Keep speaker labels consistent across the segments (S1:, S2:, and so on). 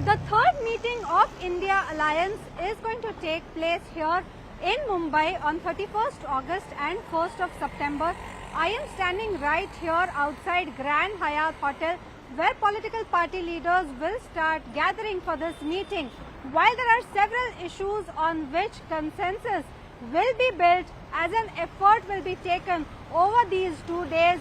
S1: The third meeting of India Alliance is going to take place here in Mumbai on 31st August and 1st of September. I am standing right here outside Grand Hyatt Hotel, where political party leaders will start gathering for this meeting. While there are several issues on which consensus will be built as an effort will be taken over these 2 days,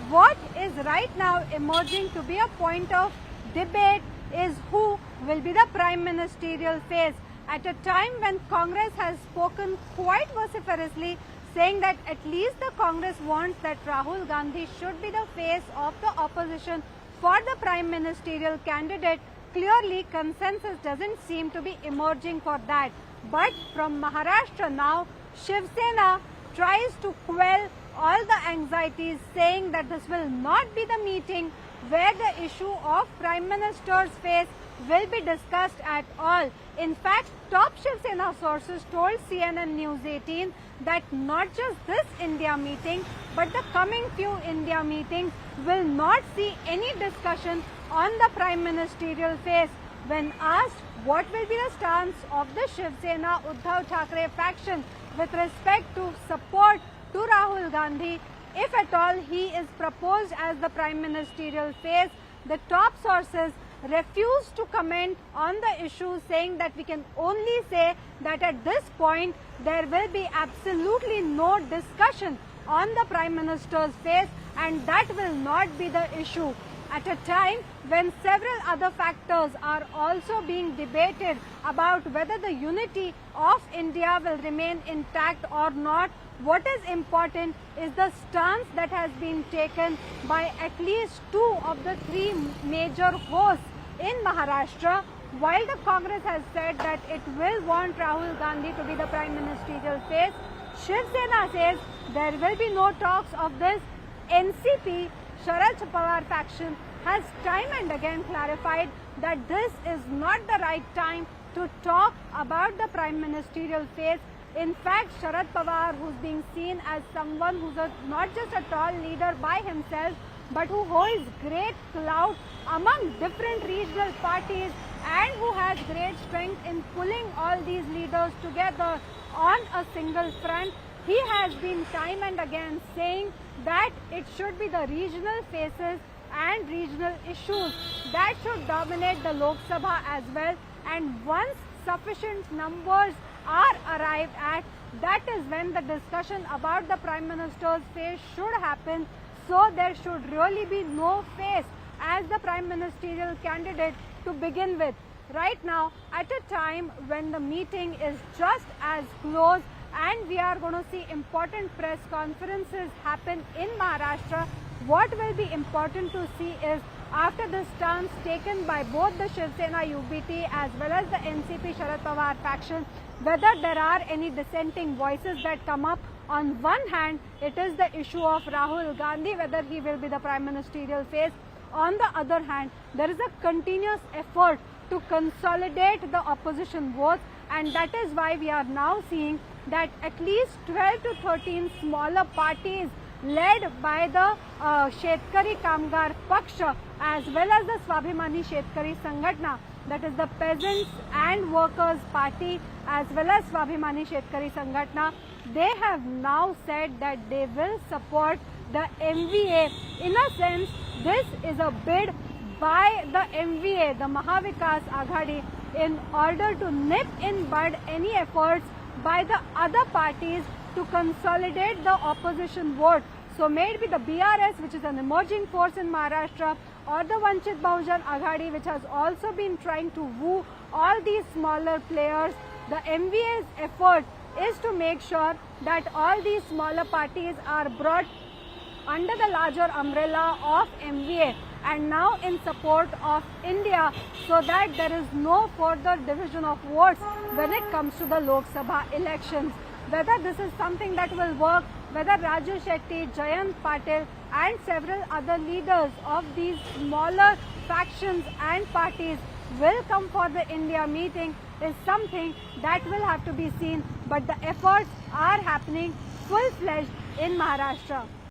S1: what is right now emerging to be a point of debate is who will be the prime ministerial face at a time when Congress has spoken quite vociferously, saying that at least the Congress wants that Rahul Gandhi should be the face of the opposition for the prime ministerial candidate. Clearly, consensus doesn't seem to be emerging for that. But from Maharashtra now, Shiv Sena tries to quell all the anxieties, saying that this will not be the meeting where the issue of Prime Minister's face will be discussed at all. In fact, top Shiv Sena sources told CNN News 18 that not just this India meeting, but the coming few India meetings will not see any discussion on the Prime Ministerial face. When asked what will be the stance of the Shiv Sena Uddhav Thackeray faction with respect to support to Rahul Gandhi, if at all he is proposed as the prime ministerial face, the top sources refuse to comment on the issue, saying that we can only say that at this point there will be absolutely no discussion on the prime minister's face, and that will not be the issue. At a time when several other factors are also being debated about whether the unity of India will remain intact or not, what is important is the stance that has been taken by at least 2 of the 3 major hosts in Maharashtra. While the Congress has said that it will want Rahul Gandhi to be the prime ministerial face, Shiv Sena says there will be no talks of this. NCP, Sharad Pawar faction has time and again clarified that this is not the right time to talk about the prime ministerial face. In fact, Sharad Pawar, who's being seen as someone who's not just a tall leader by himself, but who holds great clout among different regional parties and who has great strength in pulling all these leaders together on a single front, he has been time and again saying that it should be the regional faces and regional issues that should dominate the Lok Sabha as well. And once sufficient numbers are arrived at, that is when the discussion about the Prime Minister's face should happen. So there should really be no face as the Prime Ministerial candidate to begin with. Right now, at a time when the meeting is just as close and we are going to see important press conferences happen in Maharashtra, what will be important to see is after the stance taken by both the Shiv Sena UBT as well as the NCP Sharad Pawar faction, whether there are any dissenting voices that come up. On one hand, it is the issue of Rahul Gandhi, whether he will be the prime ministerial face. On the other hand, there is a continuous effort to consolidate the opposition votes, and that is why we are now seeing that at least 12 to 13 smaller parties led by the Shetkari Kamgar Paksha as well as the Swabhimani Shetkari Sangatna, that is the Peasants and Workers Party as well as Swabhimani Shetkari Sangatna, they have now said that they will support the MVA. In a sense, this is a bid by the MVA, the Mahavikas Aghadi, in order to nip in bud any efforts by the other parties to consolidate the opposition vote. So may it be the BRS, which is an emerging force in Maharashtra, or the Vanchit Bahujan Aghadi, which has also been trying to woo all these smaller players. The MVA's effort is to make sure that all these smaller parties are brought under the larger umbrella of MVA and now in support of India, so that there is no further division of votes when it comes to the Lok Sabha elections. Whether this is something that will work, whether Raju Shetty, Jayant Patil and several other leaders of these smaller factions and parties will come for the India meeting is something that will have to be seen. But the efforts are happening full-fledged in Maharashtra.